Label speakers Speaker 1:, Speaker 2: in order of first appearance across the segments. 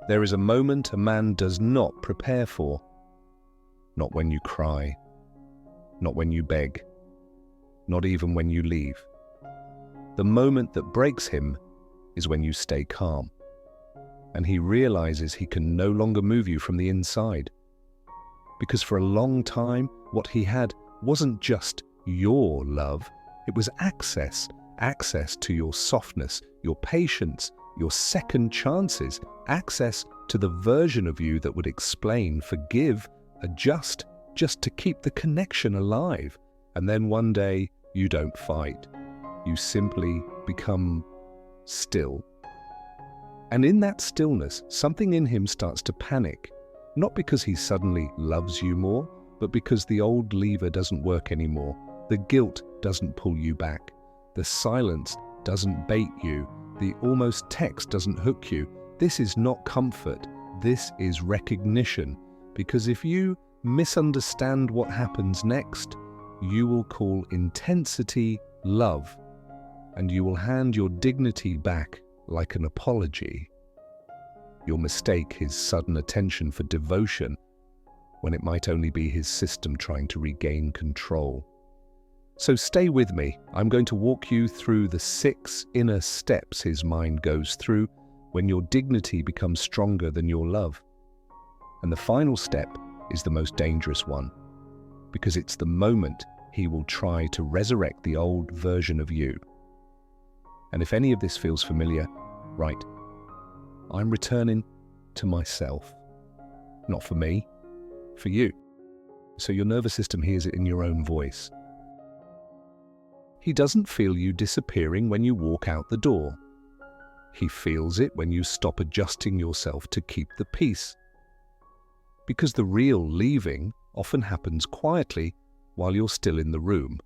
Speaker 1: There is a moment a man does not prepare for. Not when you cry, not when you beg, not even when you leave. The moment that breaks him is when you stay calm, and he realizes he can no longer move you from the inside. Because for a long time, what he had wasn't just your love, it was access to your softness, your patience, your second chances, access to the version of you that would explain, forgive, adjust, just to keep the connection alive. And then one day, you don't fight. You simply become still. And in that stillness, something in him starts to panic, not because he suddenly loves you more, but because the old lever doesn't work anymore. The guilt doesn't pull you back. The silence doesn't bait you. The almost text doesn't hook you. This is not comfort. This is recognition. Because if you misunderstand what happens next, you will call intensity love, and you will hand your dignity back like an apology. You'll mistake his sudden attention for devotion when it might only be his system trying to regain control. So stay with me. I'm going to walk you through the 6 inner steps his mind goes through when your dignity becomes stronger than your love. And the final step is the most dangerous one, because it's the moment he will try to resurrect the old version of you. And if any of this feels familiar, right, I'm returning to myself. Not for me, for you. So your nervous system hears it in your own voice. He doesn't feel you disappearing when you walk out the door. He feels it when you stop adjusting yourself to keep the peace. Because the real leaving often happens quietly while you're still in the room.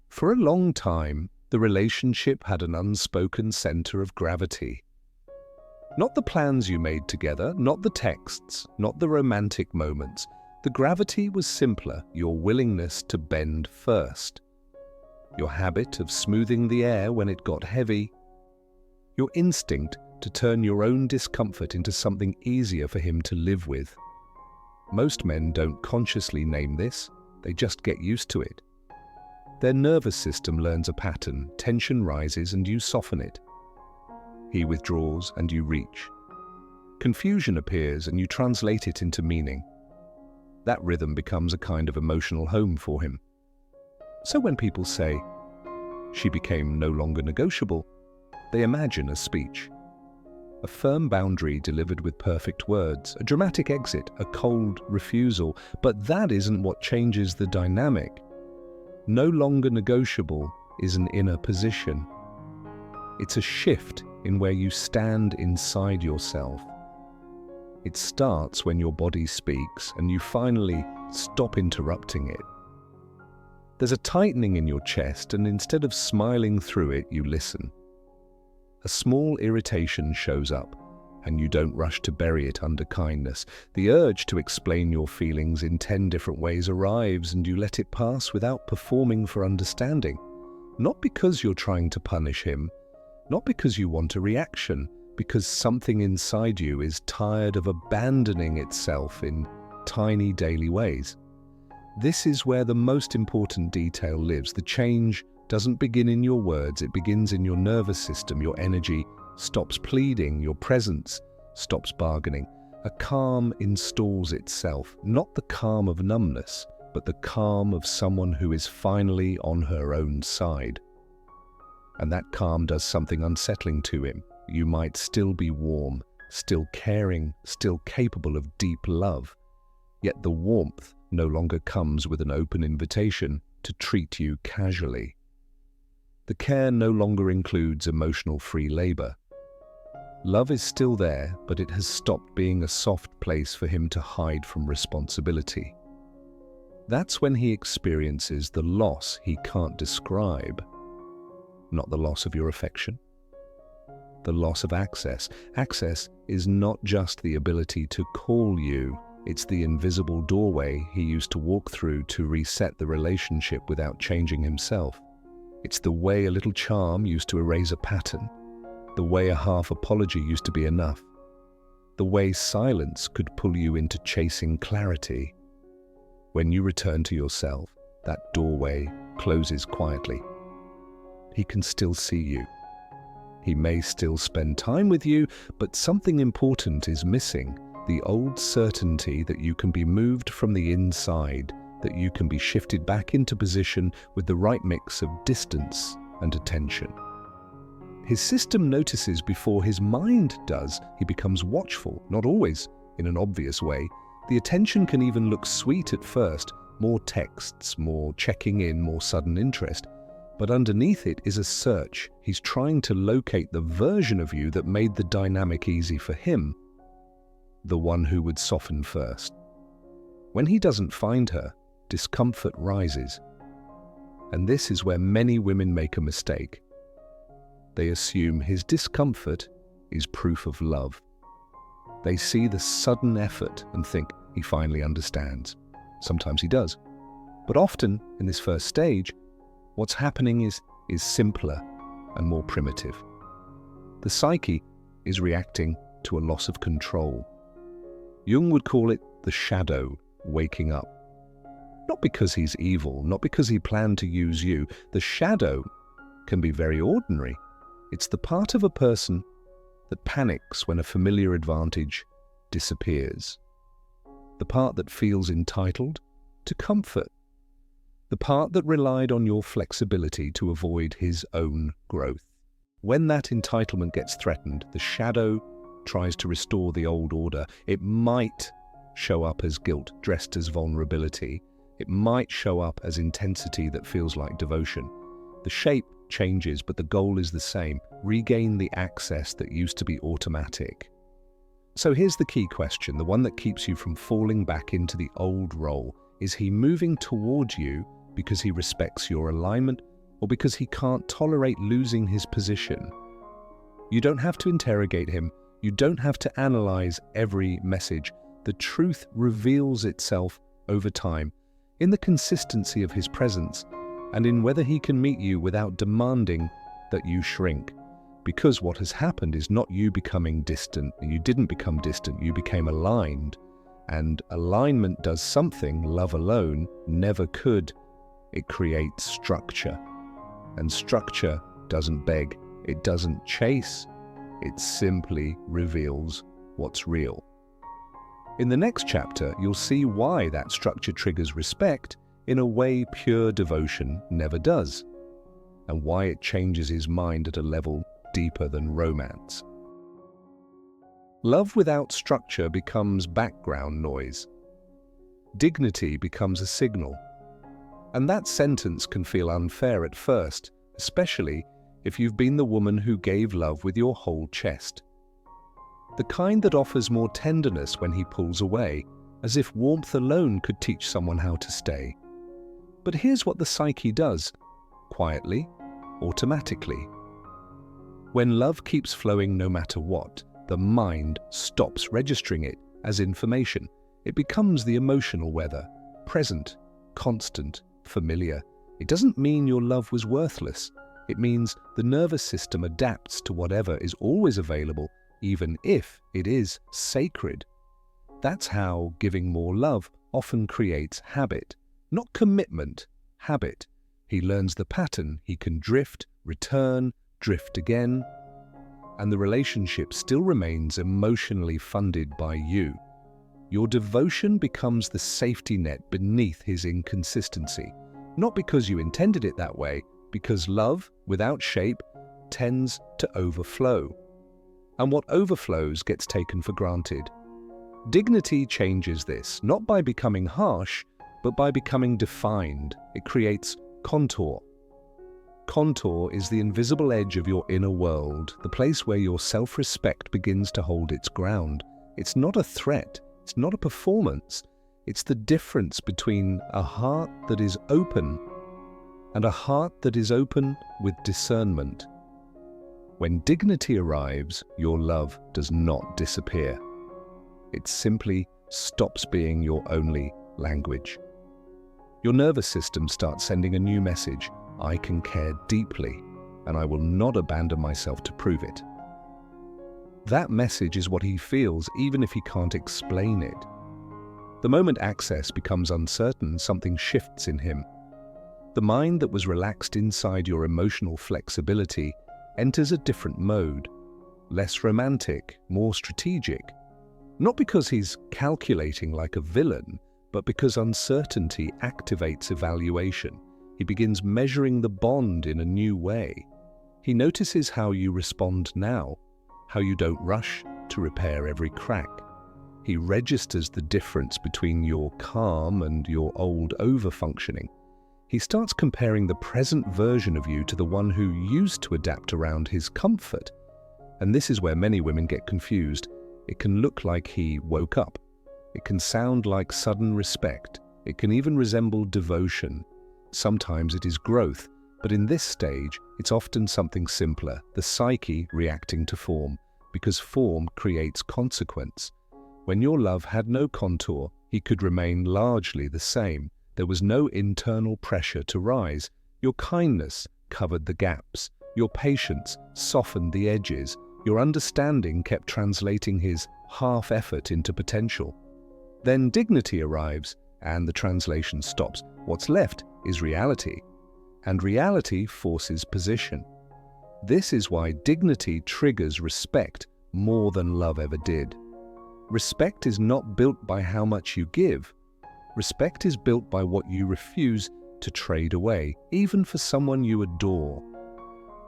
Speaker 1: For a long time, the relationship had an unspoken center of gravity. Not the plans you made together, not the texts, not the romantic moments. The gravity was simpler, your willingness to bend first. Your habit of smoothing the air when it got heavy. Your instinct to turn your own discomfort into something easier for him to live with. Most men don't consciously name this, they just get used to it. Their nervous system learns a pattern, tension rises and you soften it. He withdraws and you reach. Confusion appears and you translate it into meaning. That rhythm becomes a kind of emotional home for him. So when people say, "She became no longer negotiable," they imagine a speech. A firm boundary delivered with perfect words, a dramatic exit, a cold refusal. But that isn't what changes the dynamic. No longer negotiable is an inner position. It's a shift in where you stand inside yourself. It starts when your body speaks and you finally stop interrupting it. There's a tightening in your chest, and instead of smiling through it, you listen. A small irritation shows up, and you don't rush to bury it under kindness. The urge to explain your feelings in 10 different ways arrives, and you let it pass without performing for understanding. Not because you're trying to punish him, not because you want a reaction, because something inside you is tired of abandoning itself in tiny daily ways. This is where the most important detail lives. The change doesn't begin in your words, it begins in your nervous system. Your energy stops pleading, your presence stops bargaining. A calm installs itself, not the calm of numbness, but the calm of someone who is finally on her own side. And that calm does something unsettling to him. You might still be warm, still caring, still capable of deep love, yet the warmth no longer comes with an open invitation to treat you casually. The care no longer includes emotional free labor. Love is still there, but it has stopped being a soft place for him to hide from responsibility. That's when he experiences the loss he can't describe. Not the loss of your affection, the loss of access. Access is not just the ability to call you, it's the invisible doorway he used to walk through to reset the relationship without changing himself. It's the way a little charm used to erase a pattern, the way a half apology used to be enough. the way silence could pull you into chasing clarity. When you return to yourself, that doorway closes quietly. He can still see you. He may still spend time with you, but something important is missing. The old certainty that you can be moved from the inside, that you can be shifted back into position with the right mix of distance and attention. His system notices before his mind does. He becomes watchful, not always in an obvious way. The attention can even look sweet at first, more texts, more checking in, more sudden interest. But underneath it is a search. He's trying to locate the version of you that made the dynamic easy for him, the one who would soften first. When he doesn't find her, discomfort rises. And this is where many women make a mistake. They assume his discomfort is proof of love. They see the sudden effort and think he finally understands. Sometimes he does. But often, in this first stage, what's happening is simpler and more primitive. The psyche is reacting to a loss of control. Jung would call it the shadow waking up. Not because he's evil, not because he planned to use you. The shadow can be very ordinary. It's the part of a person that panics when a familiar advantage disappears. The part that feels entitled to comfort. The part that relied on your flexibility to avoid his own growth. When that entitlement gets threatened, the shadow tries to restore the old order. It might show up as guilt dressed as vulnerability. It might show up as intensity that feels like devotion. The shape changes, but the goal is the same. Regain the access that used to be automatic. So here's the key question, the one that keeps you from falling back into the old role. Is he moving towards you because he respects your alignment, or because he can't tolerate losing his position? You don't have to interrogate him. You don't have to analyze every message. The truth reveals itself over time, in the consistency of his presence, and in whether he can meet you without demanding that you shrink. Because what has happened is not you becoming distant. You didn't become distant, you became aligned. And alignment does something love alone never could. It creates structure. And structure doesn't beg, it doesn't chase, it simply reveals what's real. In the next chapter, you'll see why that structure triggers respect in a way pure devotion never does, and why it changes his mind at a level deeper than romance. Love without structure becomes background noise. Dignity becomes a signal. And that sentence can feel unfair at first, especially if you've been the woman who gave love with your whole chest. The kind that offers more tenderness when he pulls away, as if warmth alone could teach someone how to stay. But here's what the psyche does, quietly, automatically. When love keeps flowing no matter what, the mind stops registering it as information. It becomes the emotional weather, present, constant, familiar. It doesn't mean your love was worthless. It means the nervous system adapts to whatever is always available, even if it is sacred. That's how giving more love often creates habit. Not commitment, habit. He learns the pattern. He can drift, return, drift again. And the relationship still remains emotionally funded by you. Your devotion becomes the safety net beneath his inconsistency. Not because you intended it that way, because love, without shape, tends to overflow. And what overflows gets taken for granted. Dignity changes this, not by becoming harsh, but by becoming defined. It creates contour. Contour is the invisible edge of your inner world, the place where your self-respect begins to hold its ground. It's not a threat, it's not a performance. It's the difference between a heart that is open and a heart that is open with discernment. When dignity arrives, your love does not disappear. It simply stops being your only language. Your nervous system starts sending a new message. I can care deeply, and I will not abandon myself to prove it. That message is what he feels, even if he can't explain it. The moment access becomes uncertain, something shifts in him. The mind that was relaxed inside your emotional flexibility enters a different mode, less romantic, more strategic. Not because he's calculating like a villain, but because uncertainty activates evaluation. He begins measuring the bond in a new way. He notices how you respond now, how you don't rush to repair every crack. He registers the difference between your calm and your old over-functioning. He starts comparing the present version of you to the one who used to adapt around his comfort. And this is where many women get confused. It can look like he woke up. It can sound like sudden respect. It can even resemble devotion. Sometimes it is growth, but in this stage, it's often something simpler, the psyche reacting to form, because form creates consequence. When your love had no contour, he could remain largely the same. There was no internal pressure to rise. Your kindness covered the gaps. Your patience softened the edges. Your understanding kept translating his half-effort into potential. Then dignity arrives, and the translation stops. What's left is reality, and reality forces position. This is why dignity triggers respect more than love ever did. Respect is not built by how much you give. Respect is built by what you refuse to trade away, even for someone you adore.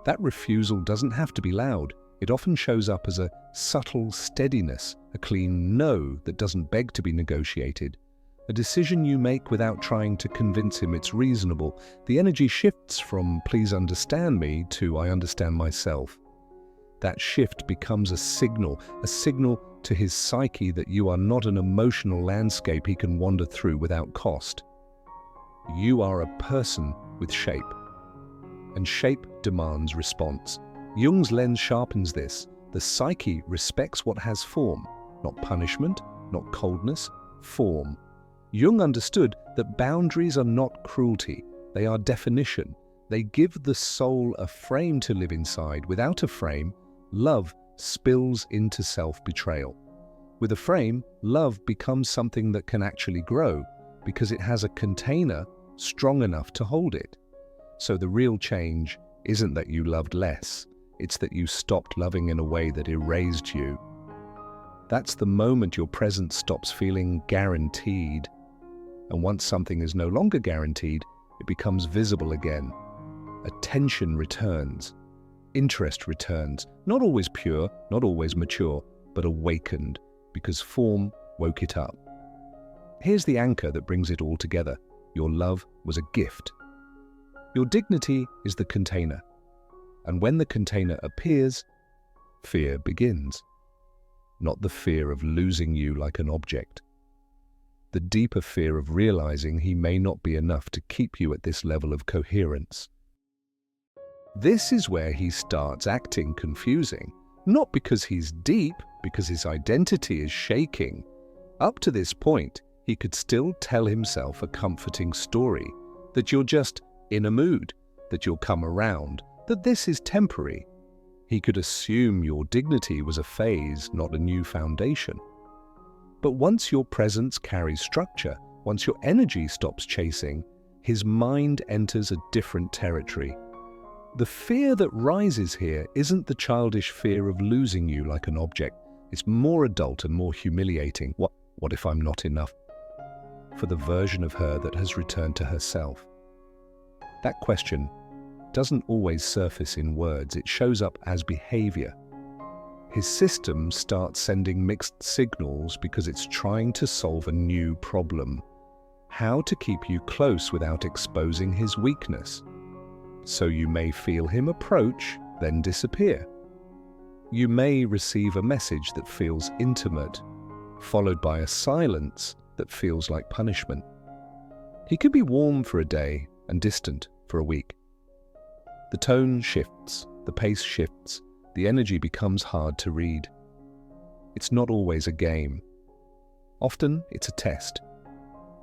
Speaker 1: That refusal doesn't have to be loud. It often shows up as a subtle steadiness, a clean no that doesn't beg to be negotiated. A decision you make without trying to convince him it's reasonable. The energy shifts from "please understand me" to "I understand myself." That shift becomes a signal to his psyche that you are not an emotional landscape he can wander through without cost. You are a person with shape, and shape demands response. Jung's lens sharpens this. The psyche respects what has form, not punishment, not coldness, form. Jung understood that boundaries are not cruelty, they are definition. They give the soul a frame to live inside. Without a frame, love spills into self-betrayal. With a frame, love becomes something that can actually grow because it has a container strong enough to hold it. So the real change isn't that you loved less, it's that you stopped loving in a way that erased you. That's the moment your presence stops feeling guaranteed. And once something is no longer guaranteed, it becomes visible again. Attention returns. Interest returns. Not always pure, not always mature, but awakened, because form woke it up. Here's the anchor that brings it all together. Your love was a gift. Your dignity is the container. And when the container appears, fear begins. Not the fear of losing you like an object. The deeper fear of realizing he may not be enough to keep you at this level of coherence. This is where he starts acting confusing, not because he's deep, because his identity is shaking. Up to this point, he could still tell himself a comforting story, that you're just in a mood, that you'll come around, that this is temporary. He could assume your dignity was a phase, not a new foundation. But once your presence carries structure, once your energy stops chasing, his mind enters a different territory. The fear that rises here isn't the childish fear of losing you like an object. It's more adult and more humiliating. What if I'm not enough for the version of her that has returned to herself? That question doesn't always surface in words. It shows up as behavior. His system starts sending mixed signals because it's trying to solve a new problem. How to keep you close without exposing his weakness. So you may feel him approach, then disappear. You may receive a message that feels intimate, followed by a silence that feels like punishment. He could be warm for a day and distant for a week. The tone shifts, the pace shifts, the energy becomes hard to read. It's not always a game. Often it's a test.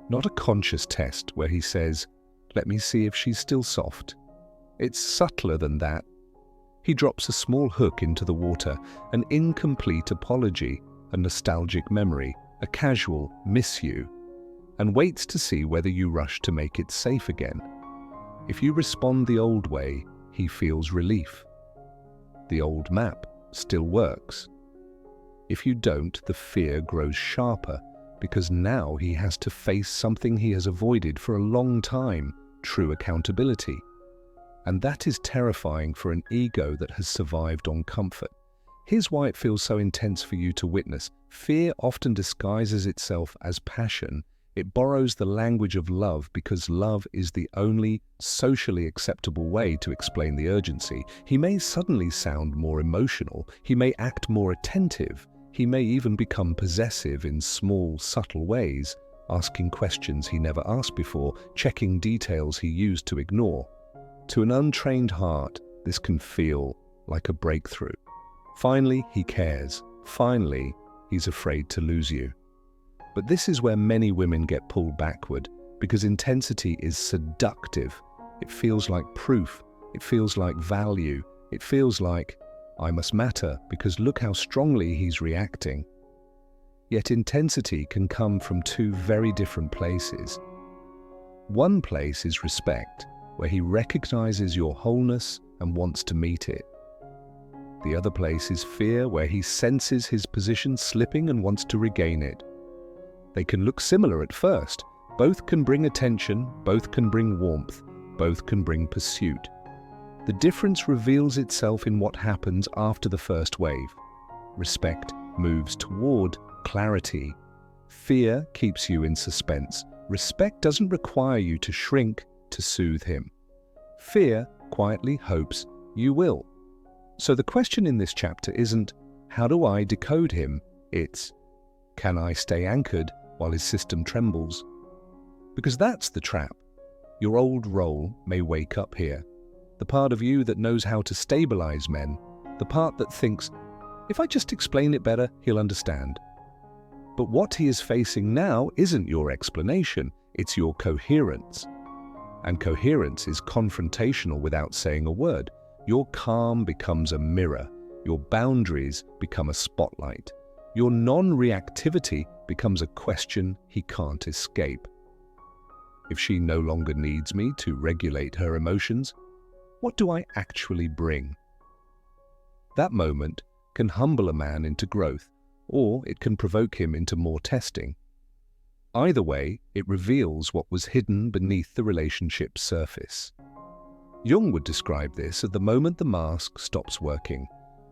Speaker 1: Not a conscious test where he says, "Let me see if she's still soft." It's subtler than that. He drops a small hook into the water, an incomplete apology, a nostalgic memory, a casual "miss you," and waits to see whether you rush to make it safe again. If you respond the old way, he feels relief. The old map still works. If you don't, the fear grows sharper, because now he has to face something he has avoided for a long time: true accountability. And that is terrifying for an ego that has survived on comfort. Here's why it feels so intense for you to witness. Fear often disguises itself as passion. It borrows the language of love because love is the only socially acceptable way to explain the urgency. He may suddenly sound more emotional. He may act more attentive. He may even become possessive in small, subtle ways, asking questions he never asked before, checking details he used to ignore. To an untrained heart, this can feel like a breakthrough. Finally, he cares. Finally, he's afraid to lose you. But this is where many women get pulled backward, because intensity is seductive. It feels like proof. It feels like value. It feels like, I must matter because look how strongly he's reacting. Yet intensity can come from two very different places. One place is respect, where he recognizes your wholeness and wants to meet it. The other place is fear, where he senses his position slipping and wants to regain it. They can look similar at first. Both can bring attention, both can bring warmth, both can bring pursuit. The difference reveals itself in what happens after the first wave. Respect moves toward clarity. Fear keeps you in suspense. Respect doesn't require you to shrink to soothe him. Fear quietly hopes you will. So the question in this chapter isn't, how do I decode him? It's, can I stay anchored while his system trembles? Because that's the trap. Your old role may wake up here. The part of you that knows how to stabilize men, the part that thinks, if I just explain it better, he'll understand. But what he is facing now isn't your explanation, it's your coherence. And coherence is confrontational without saying a word. Your calm becomes a mirror. Your boundaries become a spotlight. Your non-reactivity becomes a question he can't escape. If she no longer needs me to regulate her emotions, what do I actually bring? That moment can humble a man into growth, or it can provoke him into more testing. Either way, it reveals what was hidden beneath the relationship's surface. Jung would describe this as the moment the mask stops working.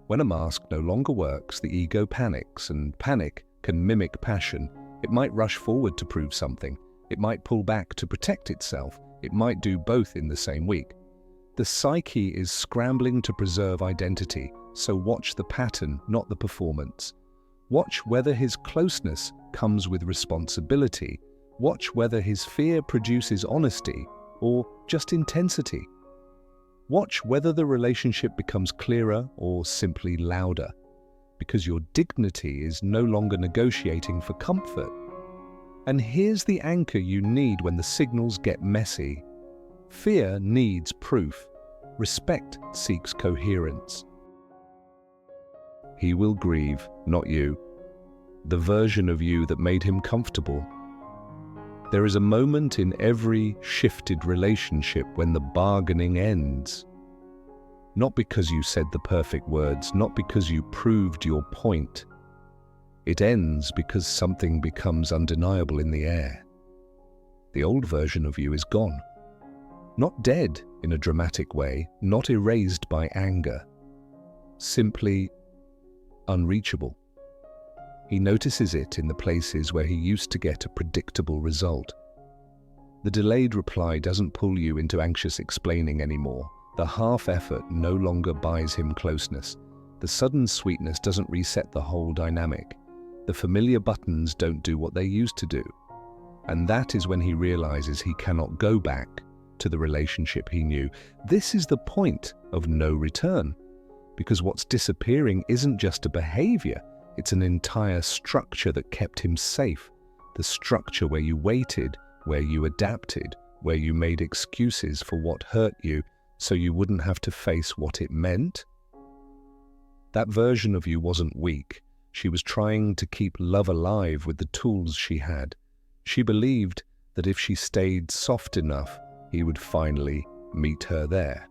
Speaker 1: When a mask no longer works, the ego panics, and panic can mimic passion. It might rush forward to prove something. It might pull back to protect itself. It might do both in the same week. The psyche is scrambling to preserve identity, so watch the pattern, not the performance. Watch whether his closeness comes with responsibility. Watch whether his fear produces honesty or just intensity. Watch whether the relationship becomes clearer or simply louder, because your dignity is no longer negotiating for comfort. And here's the anchor you need when the signals get messy. Fear needs proof. Respect seeks coherence. He will grieve, not you. The version of you that made him comfortable. There is a moment in every shifted relationship when the bargaining ends. Not because you said the perfect words, not because you proved your point. It ends because something becomes undeniable in the air. The old version of you is gone. Not dead in a dramatic way, not erased by anger. Simply unreachable. He notices it in the places where he used to get a predictable result. The delayed reply doesn't pull you into anxious explaining anymore. The half effort no longer buys him closeness. The sudden sweetness doesn't reset the whole dynamic. The familiar buttons don't do what they used to do. And that is when he realizes he cannot go back to the relationship he knew. This is the point of no return, because what's disappearing isn't just a behavior. It's an entire structure that kept him safe. The structure where you waited, where you adapted, where you made excuses for what hurt you so you wouldn't have to face what it meant That version of you wasn't weak. She was trying to keep love alive with the tools she had. She believed that if she stayed soft enough, he would finally meet her there.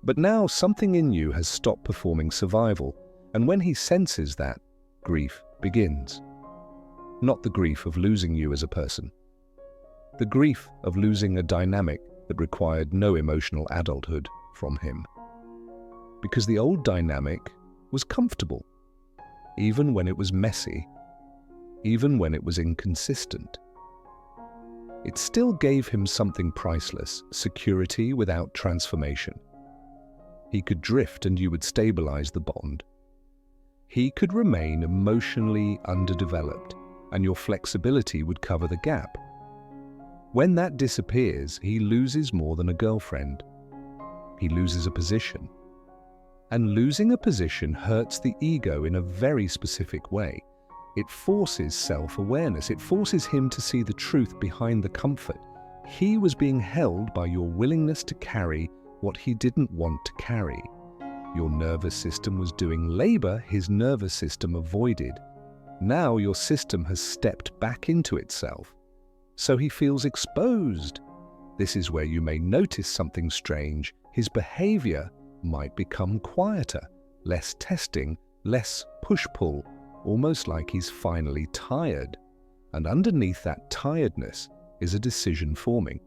Speaker 1: But now something in you has stopped performing survival, and when he senses that, grief begins. Not the grief of losing you as a person. The grief of losing a dynamic that required no emotional adulthood from him. Because the old dynamic was comfortable, even when it was messy, even when it was inconsistent. It still gave him something priceless, security without transformation. He could drift and you would stabilize the bond. He could remain emotionally underdeveloped, and your flexibility would cover the gap. When that disappears, he loses more than a girlfriend. He loses a position. And losing a position hurts the ego in a very specific way. It forces self-awareness. It forces him to see the truth behind the comfort. He was being held by your willingness to carry what he didn't want to carry. Your nervous system was doing labor his nervous system avoided. Now your system has stepped back into itself. So he feels exposed. This is where you may notice something strange. His behavior might become quieter, less testing, less push-pull, almost like he's finally tired. And underneath that tiredness is a decision forming.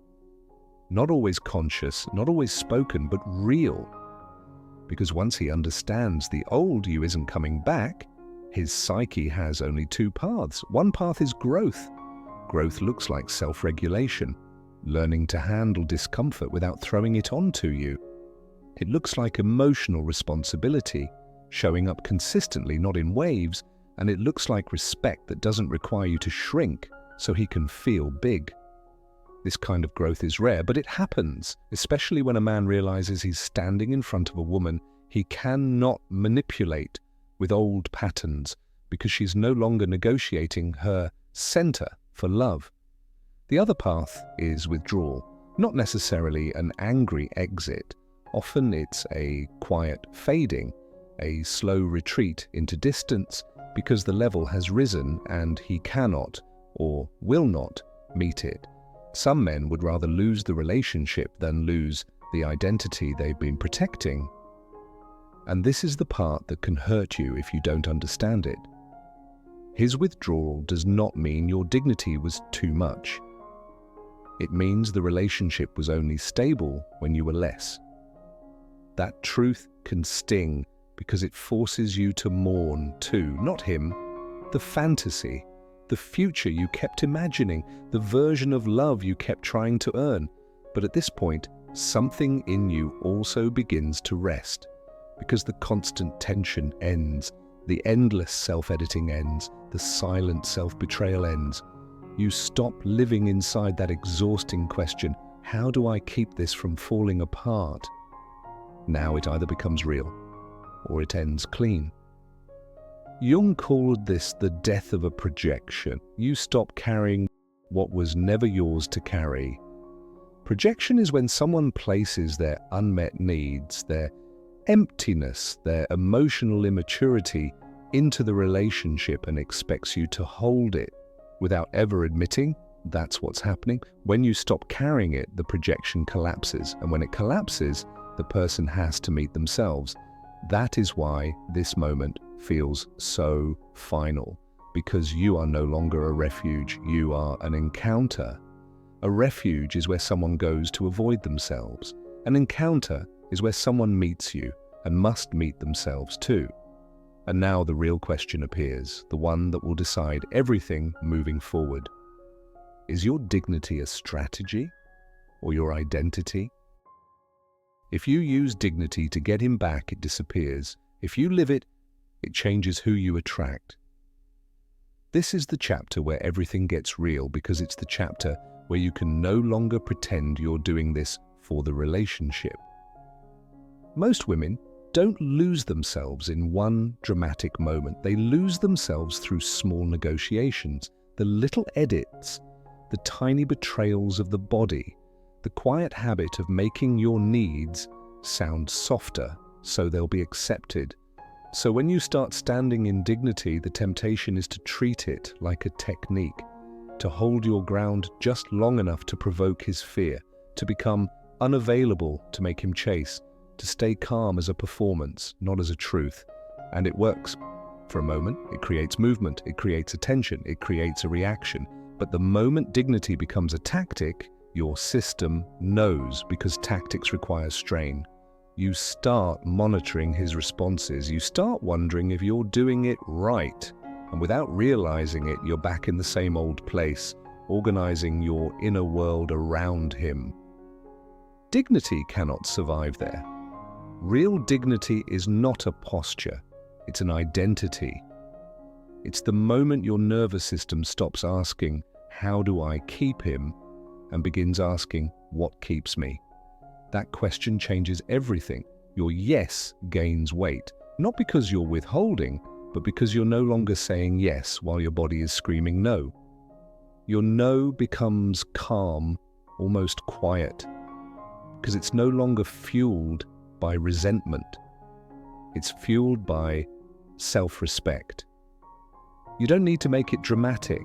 Speaker 1: Not always conscious, not always spoken, but real. Because once he understands the old you isn't coming back, his psyche has only two paths. One path is growth. Growth looks like self-regulation, learning to handle discomfort without throwing it onto you. It looks like emotional responsibility, showing up consistently, not in waves, and it looks like respect that doesn't require you to shrink so he can feel big. This kind of growth is rare, but it happens, especially when a man realizes he's standing in front of a woman he cannot manipulate with old patterns because she's no longer negotiating her center for love. The other path is withdrawal, not necessarily an angry exit. Often it's a quiet fading, a slow retreat into distance because the level has risen and he cannot or will not meet it. Some men would rather lose the relationship than lose the identity they've been protecting. And this is the part that can hurt you if you don't understand it. His withdrawal does not mean your dignity was too much. It means the relationship was only stable when you were less. That truth can sting because it forces you to mourn too, not him, the fantasy, the future you kept imagining, the version of love you kept trying to earn. But at this point, something in you also begins to rest because the constant tension ends, the endless self-editing ends, the silent self-betrayal ends. You stop living inside that exhausting question, how do I keep this from falling apart? Now it either becomes real or it ends clean. Jung called this the death of a projection. You stop carrying what was never yours to carry. Projection is when someone places their unmet needs, their emptiness, their emotional immaturity into the relationship and expects you to hold it without ever admitting that's what's happening. When you stop carrying it, the projection collapses, and when it collapses, the person has to meet themselves. That is why this moment feels so final, because you are no longer a refuge, you are an encounter. A refuge is where someone goes to avoid themselves. An encounter is where someone meets you and must meet themselves too. And now the real question appears, the one that will decide everything moving forward. Is your dignity a strategy or your identity? If you use dignity to get him back, it disappears. If you live it, it changes who you attract. This is the chapter where everything gets real, because it's the chapter where you can no longer pretend you're doing this for the relationship. Most women don't lose themselves in one dramatic moment. They lose themselves through small negotiations, the little edits, the tiny betrayals of the body, the quiet habit of making your needs sound softer so they'll be accepted, So when you start standing in dignity, the temptation is to treat it like a technique, to hold your ground just long enough to provoke his fear, to become unavailable to make him chase, to stay calm as a performance, not as a truth. And it works. For a moment, it creates movement, it creates attention, it creates a reaction. But the moment dignity becomes a tactic, your system knows, because tactics require strain. You start monitoring his responses. You start wondering if you're doing it right. And without realizing it, you're back in the same old place, organizing your inner world around him. Dignity cannot survive there. Real dignity is not a posture. It's an identity. It's the moment your nervous system stops asking, "How do I keep him?" and begins asking, "What keeps me?" That question changes everything. Your yes gains weight, not because you're withholding, but because you're no longer saying yes while your body is screaming no. Your no becomes calm, almost quiet, because it's no longer fueled by resentment. It's fueled by self-respect. You don't need to make it dramatic,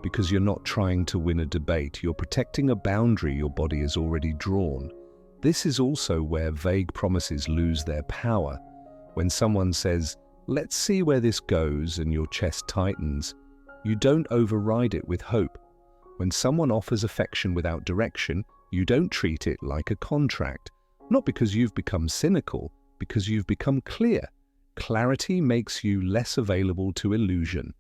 Speaker 1: because you're not trying to win a debate. You're protecting a boundary your body has already drawn. This is also where vague promises lose their power. When someone says, "Let's see where this goes," and your chest tightens, you don't override it with hope. When someone offers affection without direction, you don't treat it like a contract. Not because you've become cynical, because you've become clear. Clarity makes you less available to illusion.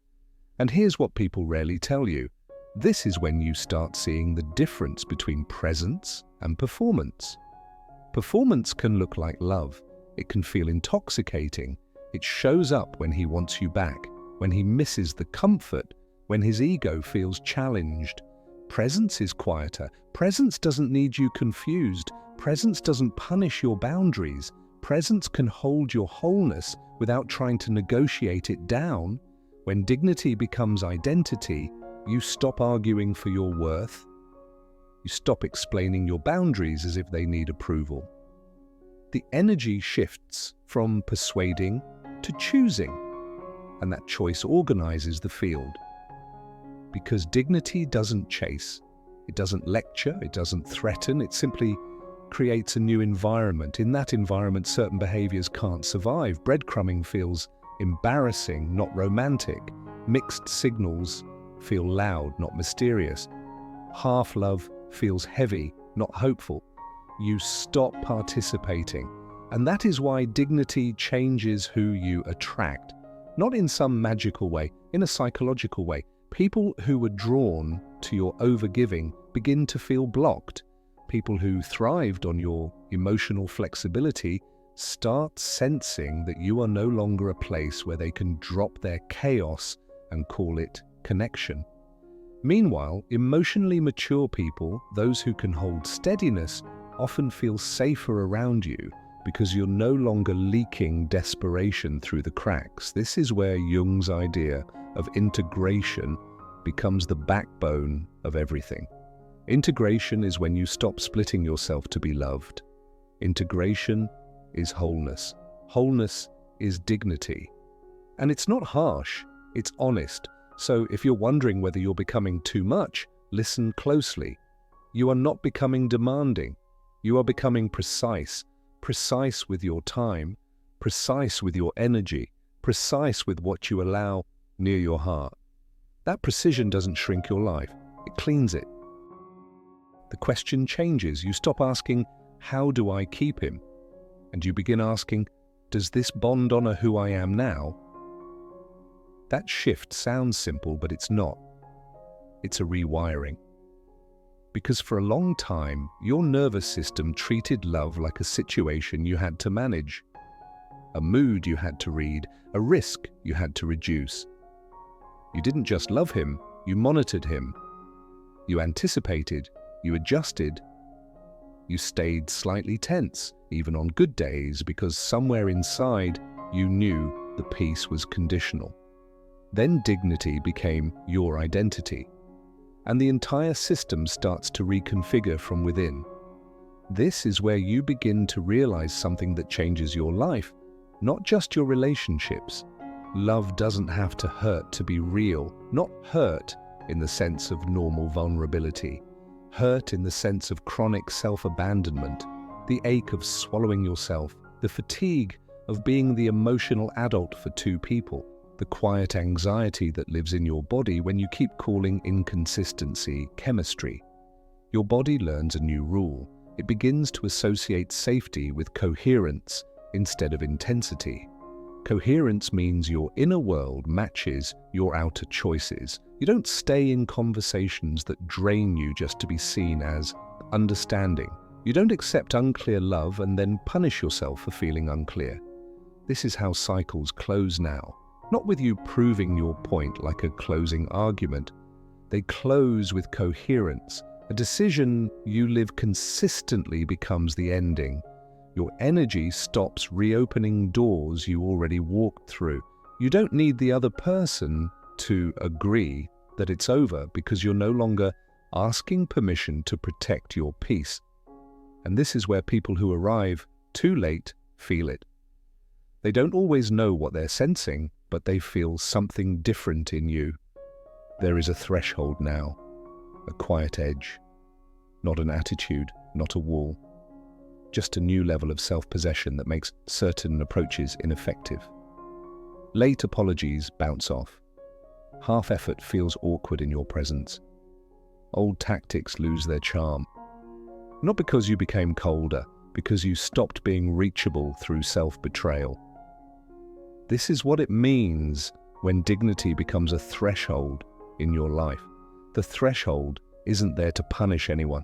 Speaker 1: And here's what people rarely tell you. This is when you start seeing the difference between presence and performance. Performance can look like love. It can feel intoxicating. It shows up when he wants you back, when he misses the comfort, when his ego feels challenged. Presence is quieter. Presence doesn't need you confused. Presence doesn't punish your boundaries. Presence can hold your wholeness without trying to negotiate it down. When dignity becomes identity, you stop arguing for your worth. You stop explaining your boundaries as if they need approval. The energy shifts from persuading to choosing, and that choice organizes the field. Because dignity doesn't chase, it doesn't lecture, it doesn't threaten, it simply creates a new environment. In that environment, certain behaviors can't survive. Breadcrumbing feels embarrassing, not romantic. Mixed signals feel loud, not mysterious. Half-love feels heavy, not hopeful. You stop participating. And that is why dignity changes who you attract. Not in some magical way, in a psychological way. People who are drawn to your overgiving begin to feel blocked. People who thrived on your emotional flexibility start sensing that you are no longer a place where they can drop their chaos and call it connection. Meanwhile, emotionally mature people, those who can hold steadiness, often feel safer around you because you're no longer leaking desperation through the cracks. This is where Jung's idea of integration becomes the backbone of everything. Integration is when you stop splitting yourself to be loved. Integration is wholeness. Wholeness is dignity. And it's not harsh, it's honest. So if you're wondering whether you're becoming too much, listen closely. You are not becoming demanding. You are becoming precise. Precise with your time, precise with your energy, precise with what you allow near your heart. That precision doesn't shrink your life, it cleans it. The question changes. You stop asking, "How do I keep him?" And you begin asking, "Does this bond honor who I am now?" That shift sounds simple, but it's not. It's a rewiring. Because for a long time, your nervous system treated love like a situation you had to manage, a mood you had to read, a risk you had to reduce. You didn't just love him, you monitored him. You anticipated, you adjusted. You stayed slightly tense, even on good days, because somewhere inside you knew the peace was conditional. Then dignity became your identity, and the entire system starts to reconfigure from within. This is where you begin to realize something that changes your life, not just your relationships. Love doesn't have to hurt to be real, not hurt in the sense of normal vulnerability, hurt in the sense of chronic self-abandonment, the ache of swallowing yourself, the fatigue of being the emotional adult for two people, the quiet anxiety that lives in your body when you keep calling inconsistency chemistry. Your body learns a new rule. It begins to associate safety with coherence instead of intensity. Coherence means your inner world matches your outer choices. You don't stay in conversations that drain you just to be seen as understanding. You don't accept unclear love and then punish yourself for feeling unclear. This is how cycles close now, not with you proving your point like a closing argument. They close with coherence. A decision you live consistently becomes the ending. Your energy stops reopening doors you already walked through. You don't need the other person to agree that it's over because you're no longer asking permission to protect your peace. And this is where people who arrive too late feel it. They don't always know what they're sensing, but they feel something different in you. There is a threshold now, a quiet edge, not an attitude, not a wall, just a new level of self-possession that makes certain approaches ineffective. Late apologies bounce off. Half effort feels awkward in your presence. Old tactics lose their charm. Not because you became colder, because you stopped being reachable through self-betrayal. This is what it means when dignity becomes a threshold in your life. The threshold isn't there to punish anyone.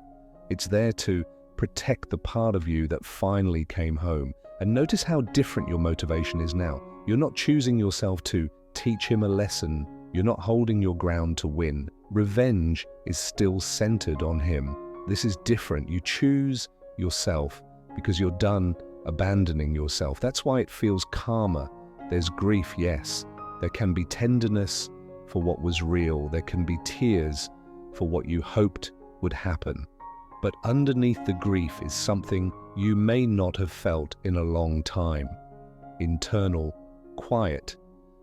Speaker 1: It's there to protect the part of you that finally came home. And notice how different your motivation is now. You're not choosing yourself to teach him a lesson. You're not holding your ground to win. Revenge is still centered on him. This is different. You choose yourself because you're done abandoning yourself. That's why it feels calmer. There's grief, yes. There can be tenderness for what was real. There can be tears for what you hoped would happen. But underneath the grief is something you may not have felt in a long time. Internal quiet.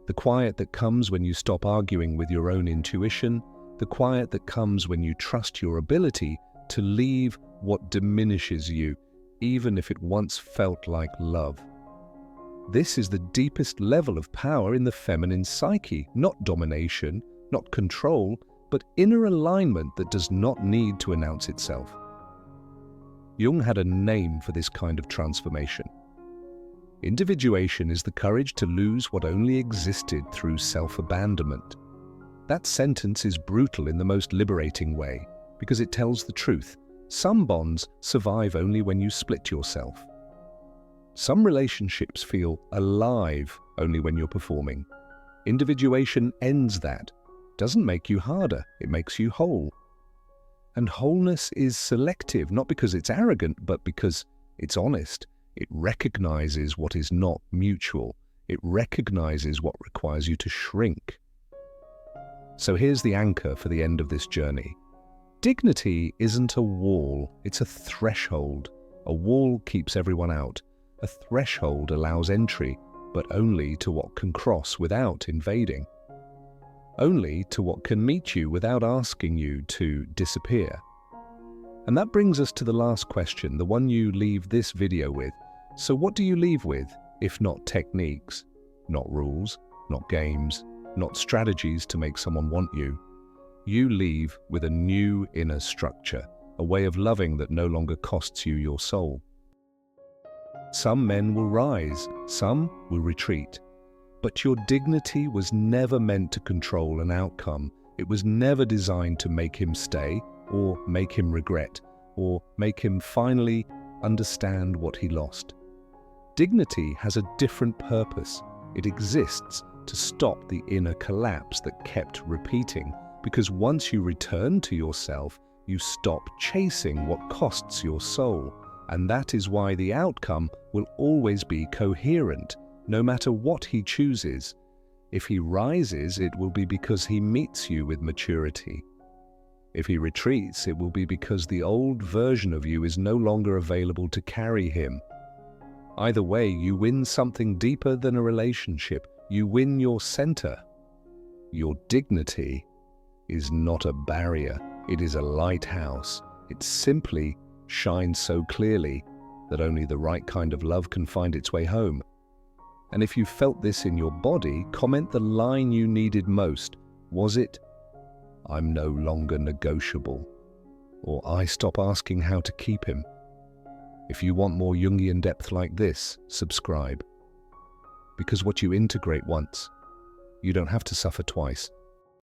Speaker 1: The quiet that comes when you stop arguing with your own intuition. The quiet that comes when you trust your ability to leave what diminishes you, even if it once felt like love. This is the deepest level of power in the feminine psyche, not domination, not control, but inner alignment that does not need to announce itself. Jung had a name for this kind of transformation. Individuation is the courage to lose what only existed through self-abandonment. That sentence is brutal in the most liberating way, because it tells the truth. Some bonds survive only when you split yourself. Some relationships feel alive only when you're performing. Individuation ends that. Doesn't make you harder, it makes you whole. And wholeness is selective, not because it's arrogant, but because it's honest. It recognizes what is not mutual. It recognizes what requires you to shrink. So here's the anchor for the end of this journey. Dignity isn't a wall, it's a threshold. A wall keeps everyone out. A threshold allows entry, but only to what can cross without invading. Only to what can meet you without asking you to disappear. And that brings us to the last question, the one you leave this video with. So what do you leave with, if not techniques, not rules, not games, not strategies to make someone want you? You leave with a new inner structure, a way of loving that no longer costs you your soul. Some men will rise, some will retreat. But your dignity was never meant to control an outcome. It was never designed to make him stay, or make him regret, or make him finally understand what he lost. Dignity has a different purpose. It exists to stop the inner collapse that kept repeating, because once you return to yourself, you stop chasing what costs your soul. And that is why the outcome will always be coherent, no matter what he chooses. If he rises, it will be because he meets you with maturity. If he retreats, it will be because the old version of you is no longer available to carry him. Either way, you win something deeper than a relationship. You win your center. Your dignity is not a barrier. It is a lighthouse. It simply shines so clearly that only the right kind of love can find its way home. And if you felt this in your body, comment the line you needed most. Was it, "I'm no longer negotiable," or "I stop asking how to keep him"? If you want more Jungian depth like this, subscribe. Because what you integrate once, you don't have to suffer twice.